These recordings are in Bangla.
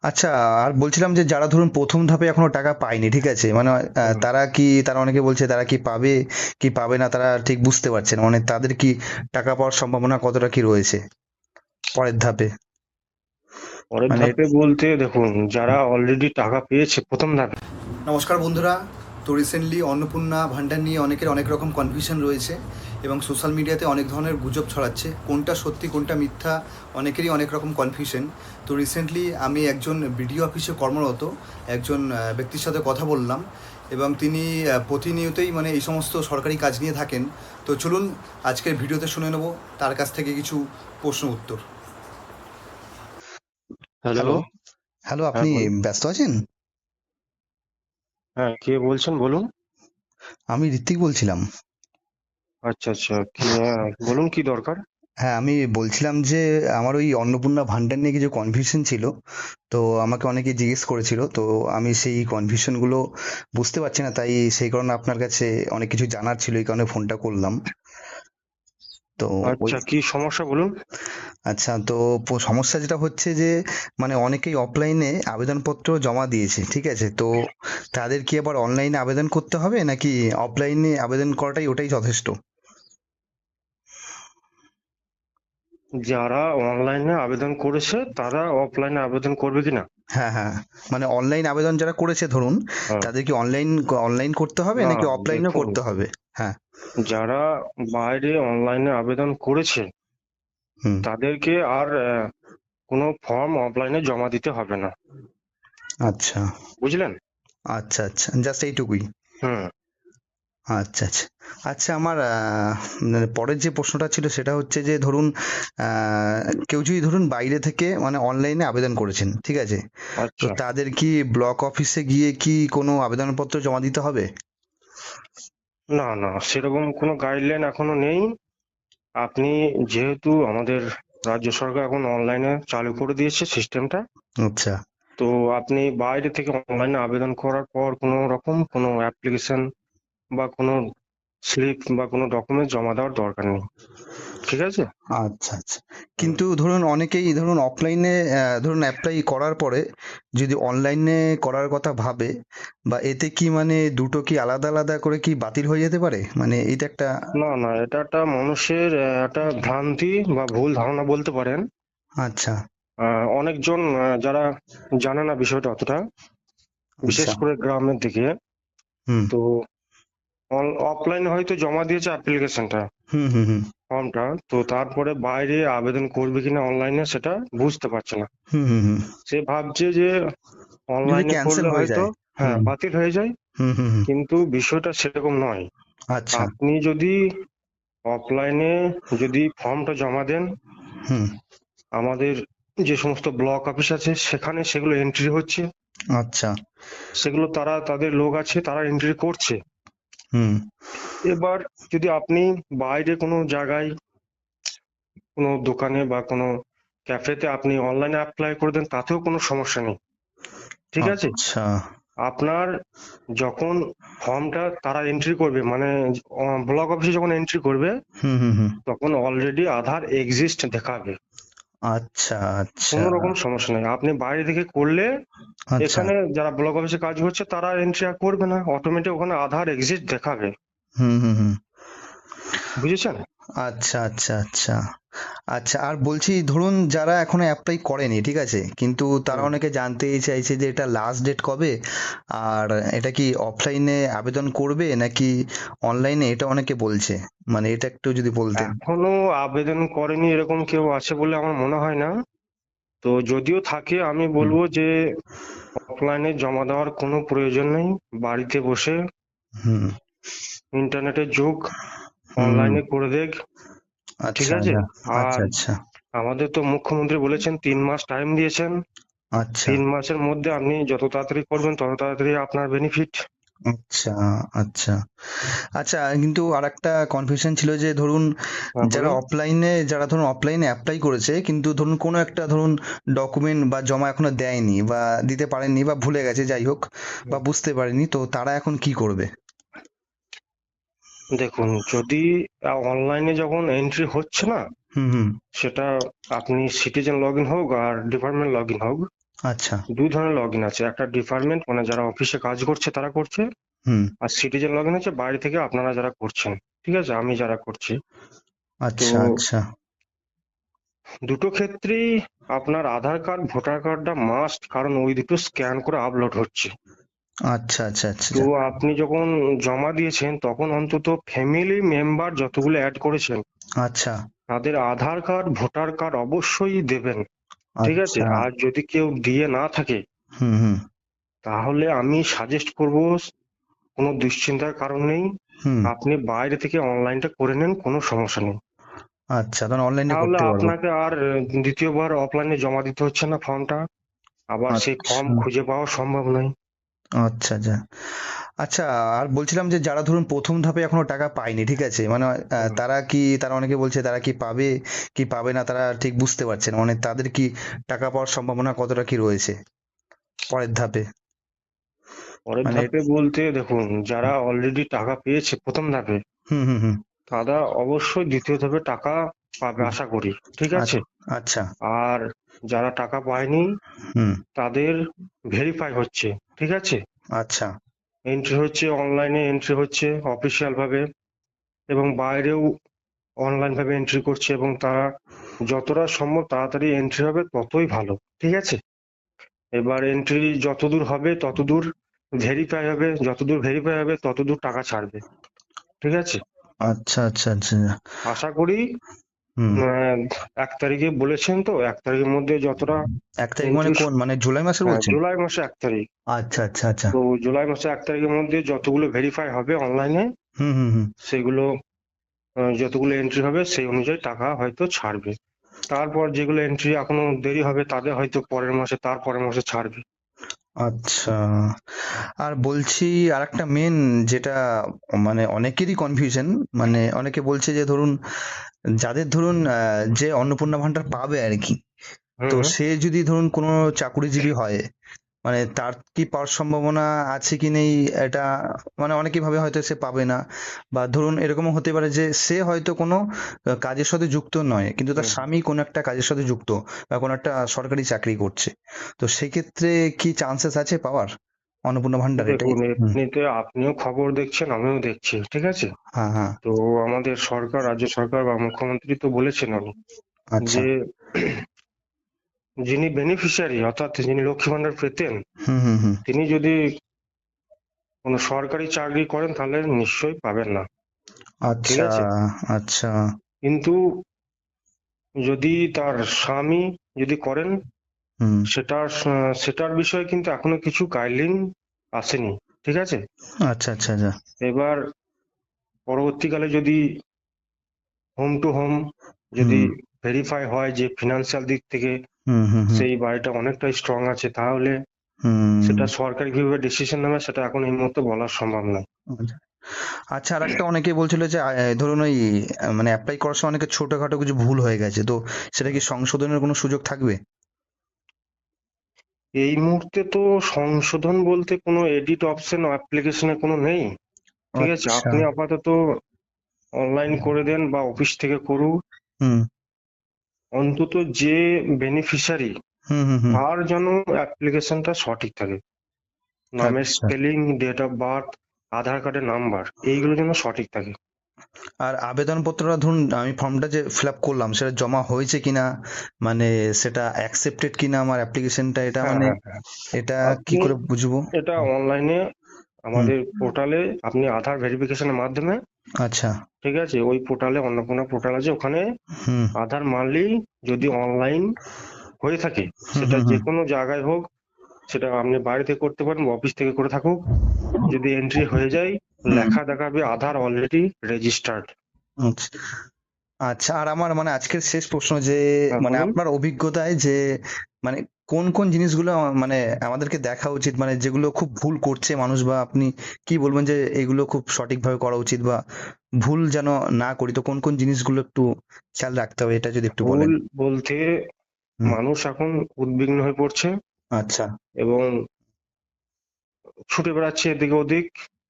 আচ্ছা, আর বলছিলাম যে যারা ধরুন প্রথম ধাপে এখনো টাকা পায়নি, ঠিক আছে, মানে হুম। তারা অনেকে বলছে তারা কি পাবে কি পাবে না, তারা ঠিক বুঝতে পারছে না, মানে তাদের কি টাকা পাওয়ার সম্ভাবনা কতটা কি রয়েছে পরের ধাপে, পরের মানে। ধাপে বলতে দেখুন, যারা অলরেডি টাকা পেয়েছে প্রথম ধাপে। নমস্কার বন্ধুরা। তো রিসেন্টলি অন্নপূর্ণা ভান্ডার নিয়ে অনেকের অনেক রকম কনফিউশন রয়েছে এবং সোশ্যাল মিডিয়াতে অনেক ধরনের গুজব ছড়াচ্ছে, কোনটা সত্যি কোনটা মিথ্যা অনেকেরই অনেক রকম কনফিউশন। তো রিসেন্টলি আমি একজন বিডিও অফিসে কর্মরত একজন ব্যক্তির সাথে কথা বললাম এবং তিনি প্রতিনিয়তই মানে এই সমস্ত সরকারি কাজ নিয়ে থাকেন। তো চলুন আজকের ভিডিওতে শুনে নেব তার কাছ থেকে কিছু প্রশ্ন উত্তর। হ্যালো। হ্যালো। হ্যালো, হ্যাঁ আপনি বলুন। ব্যস্ত আছেন? হ্যাঁ, কে বলছেন বলুন। আমি ঋত্বিক বলছিলাম। আচ্ছা আচ্ছা, কি বলুন, কি দরকার? হ্যাঁ, আমি বলছিলাম যে আমার ওই অন্নপূর্ণা ভান্ডার নিয়ে কিছু কনফিউশন ছিল। তো আমাকে অনেকে জিজ্ঞেস করেছিল, তো আমি সেই কনফিউশনগুলো বুঝতে পারছি না, তাই সেই কারণে আপনার কাছে অনেক কিছু জানার ছিল, এই কারণে ফোনটা করলাম। তো ওই আচ্ছা, কি সমস্যা বলুন। আচ্ছা, তো সমস্যা যেটা হচ্ছে যে মানে অনেকেই অফলাইনে আবেদনপত্র জমা দিয়েছে, ঠিক আছে, তো তাদের কি আবার অনলাইনে আবেদন করতে হবে নাকি অফলাইনে আবেদন করাটাই ওটাই যথেষ্ট? যারা অনলাইনে আবেদন করেছে তারা অফলাইনে আবেদন করবে কিনা? হ্যাঁ, হ্যাঁ, মানে অনলাইন আবেদন যারা করেছে ধরুন, হ্যাঁ। তাদের কি অনলাইন অনলাইন করতে হবে না, নাকি অফলাইনেও দেখুন, করতে হবে? হ্যাঁ। যারা বাইরে অনলাইনে আবেদন করেছে হুম। তাদেরকে আর কোনো ফর্ম অফলাইনে জমা দিতে হবে না। আচ্ছা, বুঝলেন? আচ্ছা, আচ্ছা, জাস্ট এইটুকুই। হুম। আচ্ছা, আচ্ছা। আচ্ছা, আমার মানে পরের যে প্রশ্নটা ছিল সেটা হচ্ছে যে ধরুন আহ, কেউ যদি ধরুন বাইরে থেকে মানে অনলাইনে আবেদন করেছেন, ঠিক আছে, তো আচ্ছা। তাদের কি ব্লক অফিসে গিয়ে কি কোনো আবেদনপত্র জমা দিতে হবে? না না, সেরকম কোনো গাইডলাইন এখনো নেই। আপনি, যেহেতু আমাদের রাজ্য সরকার এখন অনলাইনে চালু করে দিয়েছে সিস্টেমটা, আচ্ছা। তো আপনি বাইরে থেকে অনলাইনে আবেদন করার পর কোনো রকম কোনো অ্যাপ্লিকেশন বা কোনো স্লিপ বা কোনো ডকুমেন্ট জমা দেওয়ার দরকার নেই। ঠিক আছে? আচ্ছা, আচ্ছা। হুম। কিন্তু ধরুন অনেকেই ধরুন অফলাইনে ধরুন অ্যাপ্লাই করার পরে যদি অনলাইনে করার কথা ভাবে, বা এতে কি মানে দুটো কি আলাদা আলাদা করে কি বাতিল হয়ে যেতে পারে, মানে এটা একটা। না না, এটা একটা মানুষের একটা ভ্রান্তি বা ভুল ধারণা বলতে পারেন। আচ্ছা, অনেকজন যারা জানে না বিষয়টা অতটা, বিশেষ আচ্ছা। করে গ্রামের দিকে, হুম, তো অফলাইনে হয়তো জমা দিয়েছে অ্যাপ্লিকেশনটা, হুম, হুম, হুম, ফর্মটা, তো তারপরে বাইরে আবেদন করবে কিনা অনলাইনে সেটা বুঝতে পারছে না। হুম, হুম, হুম। সে ভাবছে যে যদি অনলাইনে ক্যান্সেল করলে হয়ে হয়তো যায়। হ্যাঁ হুম, বাতিল হয়ে যায়, হুম, হুম, হুম। কিন্তু বিষয়টা সেরকম নয়। আচ্ছা। আপনি যদি অফলাইনে যদি ফর্মটা জমা দেন, হুম। আমাদের যে সমস্ত ব্লক অফিস আছে সেখানে সেগুলো এন্ট্রি হচ্ছে, আচ্ছা। সেগুলো তারা তাদের লোক আছে তারা এন্ট্রি করছে। হুম, এবার যদি আপনি বাইরে কোনো জায়গায়, কোনো দোকানে বা কোনো ক্যাফেতে আপনি অনলাইনে অ্যাপ্লাই করে দেন, তাতেও কোনো সমস্যা নেই। ঠিক আছে? আচ্ছা। আপনার যখন ফর্মটা তারা এন্ট্রি করবে, মানে ব্লক অফিসে যখন এন্ট্রি করবে, হুম, হুম, হুম। তখন অলরেডি আধার এক্সিস্ট দেখাবে। আচ্ছা, আচ্ছা, কোনো রকম সমস্যা নেই। আপনি বাইরে থেকে করলে, আচ্ছা। এখানে যারা ব্লক অফিসে কাজ করছে তারা এন্ট্রি আর করবে না, অটোমেটিক ওখানে আধার এক্সিস্ট দেখাবে। হুম, হুম, হুম। বুঝেছেন? আচ্ছা, আচ্ছা, আচ্ছা। আচ্ছা, আর বলছি ধরুন যারা এখনো অ্যাপ্লাই করেনি, ঠিক আছে, কিন্তু তারা হুম। অনেকে জানতেই চাইছে যে এটা লাস্ট ডেট কবে, আর এটা কি অফলাইনে আবেদন করবে নাকি অনলাইনে, এটা অনেকে বলছে, মানে এটা একটু যদি বলতেন। এখনো আবেদন করেনি এরকম কেউ আছে বলে আমার মনে হয় না। তো যদিও থাকে, আমি হুম, বলবো যে অফলাইনে জমা দেওয়ার কোনো প্রয়োজন নেই। বাড়িতে বসে, হুম, ইন্টারনেটের যুগ, হুম। অনলাইনে করে দেখ। ঠিক আচ্ছা, আছে? আচ্ছা, আর আচ্ছা, আমাদের তো মুখ্যমন্ত্রী বলেছেন 3 মাস টাইম দিয়েছেন। আচ্ছা, 3 মাসের মধ্যে আপনি যত তাড়াতাড়ি করবেন তত তাড়াতাড়ি আপনার বেনিফিট। আচ্ছা, আচ্ছা, আচ্ছা। কিন্তু আরেকটা কনফিউশন ছিল যে ধরুন বলুন। যারা ধরুন অফলাইনে অ্যাপ্লাই করেছে কিন্তু ধরুন কোনো একটা ধরুন ডকুমেন্ট বা জমা এখনো দেয়নি বা দিতে পারেননি বা ভুলে গেছে, যাই হোক, বা বুঝতে পারেনি, তো তারা এখন কি করবে? দেখুন, যদি অনলাইনে যখন এন্ট্রি হচ্ছে না, হুম, হুম, সেটা আপনি সিটিজেন লগ ইন হোক আর ডিপার্টমেন্ট লগ ইন হোক, আচ্ছা। দুই ধরনের লগ ইন আছে, একটা ডিপার্টমেন্ট মানে যারা অফিসে কাজ করছে তারা করছে, হুম। আর সিটিজেন লগ ইন আছে বাইরে থেকে আপনারা যারা করছেন, ঠিক আছে, আমি যারা করছি। তো আচ্ছা, আচ্ছা। দুটো ক্ষেত্রেই আপনার আধার কার্ড ভোটার কার্ডটা মাস্ট, কারণ ওই দুটো স্ক্যান করে আপলোড হচ্ছে। আচ্ছা, আচ্ছা, আচ্ছা, তো আচ্ছা। আপনি যখন জমা দিয়েছেন তখন অন্তত ফ্যামিলি মেম্বার যতগুলো অ্যাড করেছেন আচ্ছা, তাদের আধার কার্ড ভোটার কার্ড অবশ্যই দেবেন, ঠিক আছে। আচ্ছা। আর যদি কেউ দিয়ে না থাকে হুম, হুম, তাহলে আমি সাজেস্ট করব, কোনো দুশ্চিন্তার কারণ নেই, হুম। আপনি বাইরে থেকে অনলাইনটা করে নেন, কোনো সমস্যা নেই। আচ্ছা, তাহলে অনলাইনে তাহলে করতে পারবো। আপনাকে আর দ্বিতীয়বার অফলাইনে জমা দিতে হচ্ছে না ফর্মটা, আবার সেই ফর্ম আচ্ছা, খুঁজে পাওয়া সম্ভব নয়। আচ্ছা, আচ্ছা। আচ্ছা, আর বলছিলাম যে যারা ধরুন ১ম ধাপে এখনো টাকা পায়নি, ঠিক আছে? মানে হুম। তারা অনেকে বলছে তারা কি পাবে কি পাবে না তারা ঠিক বুঝতে পারছে না। মানে তাদের কি টাকা পাওয়ার সম্ভাবনা কতটা কি রয়েছে পরের ধাপে? পরের মানে ধাপে বলতে দেখুন, যারা অলরেডি টাকা পেয়েছে প্রথম ধাপে হুম, হুম, হুম। তারা অবশ্যই দ্বিতীয় ধাপে টাকা পাবে হুম। আশা করি, ঠিক আছে। আচ্ছা। আর যারা টাকা পায়নি হুম। তাদের ভেরিফাই হচ্ছে, ঠিক আছে, আচ্ছা, এন্ট্রি হচ্ছে অনলাইনে, এন্ট্রি হচ্ছে অফিসিয়াল ভাবে, এবং বাইরেও অনলাইন ভাবে এন্ট্রি করছে, এবং তারা যতটা সম্ভব তাড়াতাড়ি এন্ট্রি হবে ততই ভালো, ঠিক আছে। এবার এন্ট্রি যতদূর হবে ততদূর ভেরিফাই হবে, যতদূর ভেরিফাই হবে ততদূর টাকা ছাড়বে, ঠিক আছে। আচ্ছা, আচ্ছা, আচ্ছা। আশা করি হুম। 1 তারিখে বলেছেন, তো 1 তারিখের মধ্যে যতটা ১ তারিখ মানে এন্ট্রি, কোন? মানে জুলাই মাসের বলছেন? জুলাই মাসে 1 তারিখ। আচ্ছা, আচ্ছা, আচ্ছা। তো জুলাই মাসে 1 তারিখের মধ্যে যতগুলো ভেরিফাই হবে অনলাইনে, হুম, হুম, হুম। সেগুলো যতগুলো এন্ট্রি হবে সেই অনুযায়ী টাকা হয়তো ছাড়বে। তারপর যেগুলো এন্ট্রি এখনো দেরি হবে তাদের হয়তো পরের মাসে, তার পরের মাসে ছাড়বে। আচ্ছা। আর বলছি আরেকটা মেন যেটা মানে অনেকেরই কনফিউশন, মানে অনেকে বলছে যে ধরুন যাদের ধরুন যে অন্নপূর্ণা ভান্ডার পাবে আর কি, হুম তো হুম। সে যদি ধরুন কোনো চাকুরিজীবী হয়, মানে তার কি পাওয়ার সম্ভাবনা আছে কি নেই এটা, মানে অনেকে ভাবে হয়তো সে পাবে না, বা ধরুন এরকমও হতে পারে যে সে হয়তো কোনো কাজের সাথে যুক্ত নয় কিন্তু তার হুম। স্বামী কোনো একটা কাজের সাথে যুক্ত বা কোনো একটা সরকারি চাকরি করছে, তো সেক্ষেত্রে কি চান্সেস আছে পাওয়ার অন্নপূর্ণা ভান্ডার এটাই? দেখুন, হুম। এমনিতে আপনিও খবর দেখছেন আমিও দেখছি, ঠিক আছে। হ্যাঁ, হ্যাঁ। তো আমাদের সরকার, রাজ্য সরকার বা মুখ্যমন্ত্রী তো বলেছেন উনি, আচ্ছা। যে যিনি বেনিফিশিয়ারি অর্থাৎ যিনি লক্ষ্মী ভান্ডার পেতেন, হুম, হুম, হুম। তিনি যদি কোনো সরকারি চাকরি করেন তাহলে নিশ্চয়ই পাবেন না, ঠিক আচ্ছা, আছে। আচ্ছা। কিন্তু যদি তার স্বামী যদি করেন, হুম। সেটার বিষয়ে কিন্তু এখনো কিছু গাইডলাইন আসেনি, ঠিক আছে। আচ্ছা, আচ্ছা, আচ্ছা। এবার পরবর্তীকালে যদি হোম টু হোম যদি হুম, ভেরিফাই হয় যে ফিনান্সিয়াল দিক থেকে হুম, হুম, হুম, সেই বাড়িটা অনেকটাই স্ট্রং আছে, তাহলে হুম। সেটা সরকারি কিভাবে ডিসিশন নেবে সেটা এখন এই মুহূর্তে বলা সম্ভব নয়। আচ্ছা। আচ্ছা, আরেকটা অনেকে বলছিল যে ধরুন ওই মানে অ্যাপ্লাই করার সময় অনেকে ছোটখাটো কিছু ভুল হয়ে গেছে, তো সেটা কি সংশোধনের কোনো সুযোগ থাকবে? এই মুহূর্তে তো সংশোধন বলতে কোনো এডিট অপশন অ্যাপ্লিকেশনে কোনো নেই, ঠিক আছে। আচ্ছা। আপনি আপাতত অনলাইন করে দেন বা অফিস থেকে করুন, হুম, অন্তত যে বেনিফিশিয়ারি হুম, হুম, হুম। তার যেন অ্যাপ্লিকেশনটা সঠিক থাকে, নামের আচ্ছা। স্পেলিং, ডেট অফ বার্থ, আধার কার্ডের নাম্বার, এইগুলো যেন সঠিক থাকে। আর আবেদনপত্রটা ধরুন আমি ফর্মটা যে ফিল আপ করলাম সেটা জমা হয়েছে কিনা, মানে সেটা অ্যাকসেপ্টেড কিনা আমার অ্যাপ্লিকেশনটা, এটা হ্যাঁ মানে হ্যাঁ হ্যাঁ। এটা কি আপনি করে বুঝবো? এটা অনলাইনে হুম। আমাদের পোর্টালে আপনি আধার ভেরিফিকেশনের মাধ্যমে, আচ্ছা। ঠিক আছে, ওই পোর্টালে অন্নপূর্ণা পোর্টাল আছে, ওখানে হুম, আধার মারলেই যদি অনলাইন হয়ে থাকে, হুম, সেটা হুম, যে হুম, কোনো জায়গায় হোক, সেটা আপনি বাইরে থেকে করতে পারেন বা অফিস থেকে করে থাকুক, যদি এন্ট্রি হয়ে যায় হুম। লেখা দেখাবে আধার অলরেডি রেজিস্টার্ড। আচ্ছা। আচ্ছা, আর আমার মানে আজকের শেষ প্রশ্ন যে হ্যাঁ মানে বলুন। আপনার অভিজ্ঞতায় যে মানে কোন কোন জিনিসগুলো মানে আমাদেরকে দেখা উচিত, মানে যেগুলো খুব ভুল করছে মানুষ, বা আপনি কি বলবেন যে এগুলো খুব সঠিকভাবে করা উচিত বা ভুল যেন না করি, তো কোন কোন জিনিসগুলো একটু খেয়াল রাখতে হবে এটা যদি একটু ভুল বলেন? বলতে হুম। মানুষ এখন উদ্বিগ্ন হয়ে পড়ছে আচ্ছা, এবং ছুটে বেড়াচ্ছে এদিকে ওদিক,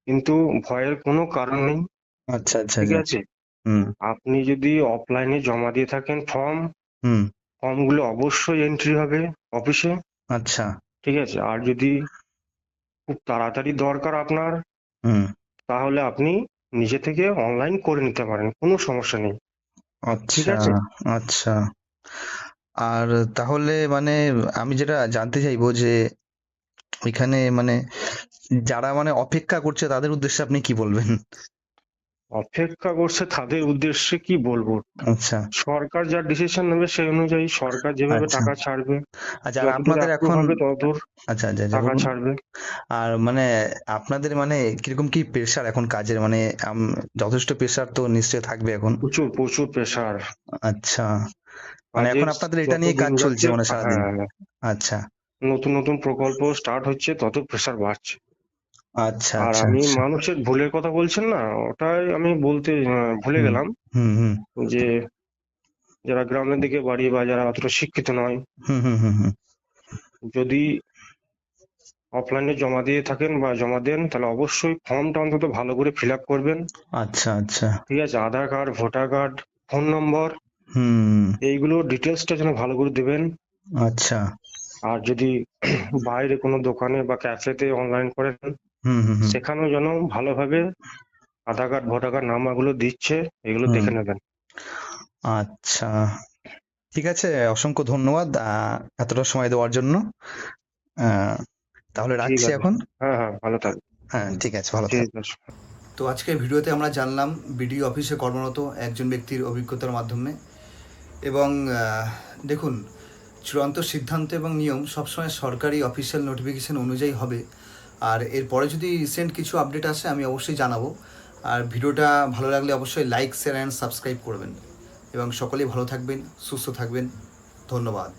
কিন্তু ভয়ের কোনো কারণ নেই, আচ্ছা, আচ্ছা, ঠিক আচ্ছা। আছে। হুম, আপনি যদি অফলাইনে জমা দিয়ে থাকেন ফর্ম, হুম। ফর্মগুলো অবশ্যই এন্ট্রি হবে অফিসে, আচ্ছা। ঠিক আছে? আর যদি খুব তাড়াতাড়ি দরকার আপনার, হুম। তাহলে আপনি নিজে থেকে অনলাইন করে নিতে পারেন, কোনো সমস্যা নেই। ঠিক আচ্ছা, আছে? আচ্ছা। আর তাহলে মানে আমি যেটা জানতে চাইবো যে এখানে মানে যারা মানে অপেক্ষা করছে তাদের উদ্দেশ্যে আপনি কি বলবেন? অপেক্ষা করছে তাদের উদ্দেশ্যে কি বলবো? আচ্ছা, সরকার যা ডিসিশন নেবে সেই অনুযায়ী সরকার যেভাবে আচ্ছা, টাকা ছাড়বে, আচ্ছা। আর যতদূর আপনাদের অ্যাপ্রুভ এখন হবে ততদূর আচ্ছা, আচ্ছা, আচ্ছা, টাকা বলুন। ছাড়বে। আর মানে আপনাদের মানে কিরকম কি প্রেশার এখন কাজের মানে যথেষ্ট প্রেশার তো নিশ্চয়ই থাকবে এখন। প্রচুর প্রচুর প্রেসার। আচ্ছা, মানে এখন কাজের আপনাদের এটা যত নিয়ে দিন কাজ চলছে যাচ্ছে, মানে সারাদিন। হ্যাঁ, আচ্ছা, নতুন নতুন প্রকল্প স্টার্ট হচ্ছে, তত প্রেসার বাড়ছে। আচ্ছা, আর আচ্ছা, আমি আচ্ছা। মানুষের ভুলের কথা বলছেন না, ওটাই আমি বলতে ভুলে হুম, গেলাম হুম, হুম, যে যারা গ্রামের দিকে বাড়ি বা যারা অতটা শিক্ষিত নয়, হুম, হুম, হুম, হুম। যদি অফলাইনে জমা দিয়ে থাকেন বা জমা দেন, তাহলে অবশ্যই ফর্মটা অন্তত ভালো করে ফিল আপ করবেন। আচ্ছা, আচ্ছা। ঠিক আছে? Aadhaar card, voter card, phone number, হুম। এইগুলো ডিটেলসটা যেন ভালো করে দেবেন। আচ্ছা। আর যদি বাইরে কোনো দোকানে বা ক্যাফেতে অনলাইন করেন, হুম, হুম, হুম, সেখানেও যেন ভালোভাবে আধার কার্ড, ভোটার কার্ড নাম্বারগুলো দিচ্ছে, এগুলো হুম। দেখে নেবেন। আচ্ছা, ঠিক আছে। অসংখ্য ধন্যবাদ এতটা সময় দেওয়ার জন্য। আহ, তাহলে ঠিক রাখছি আছে। এখন। হ্যাঁ, হ্যাঁ, ভালো থাকবেন। হ্যাঁ, ঠিক আছে, ভালো ঠিক থাকবেন। আছে। তো আজকের ভিডিওতে আমরা জানলাম বিডিও অফিসে কর্মরত একজন ব্যক্তির অভিজ্ঞতার মাধ্যমে। এবং দেখুন, চূড়ান্ত সিদ্ধান্ত এবং নিয়ম সবসময় সরকারি অফিসিয়াল নোটিফিকেশন অনুযায়ী হবে। আর এরপরে যদি রিসেন্ট কিছু আপডেট আসে আমি অবশ্যই জানাবো। আর ভিডিওটা ভালো লাগলে অবশ্যই লাইক, শেয়ার অ্যান্ড সাবস্ক্রাইব করবেন। এবং সকলেই ভালো থাকবেন, সুস্থ থাকবেন। ধন্যবাদ।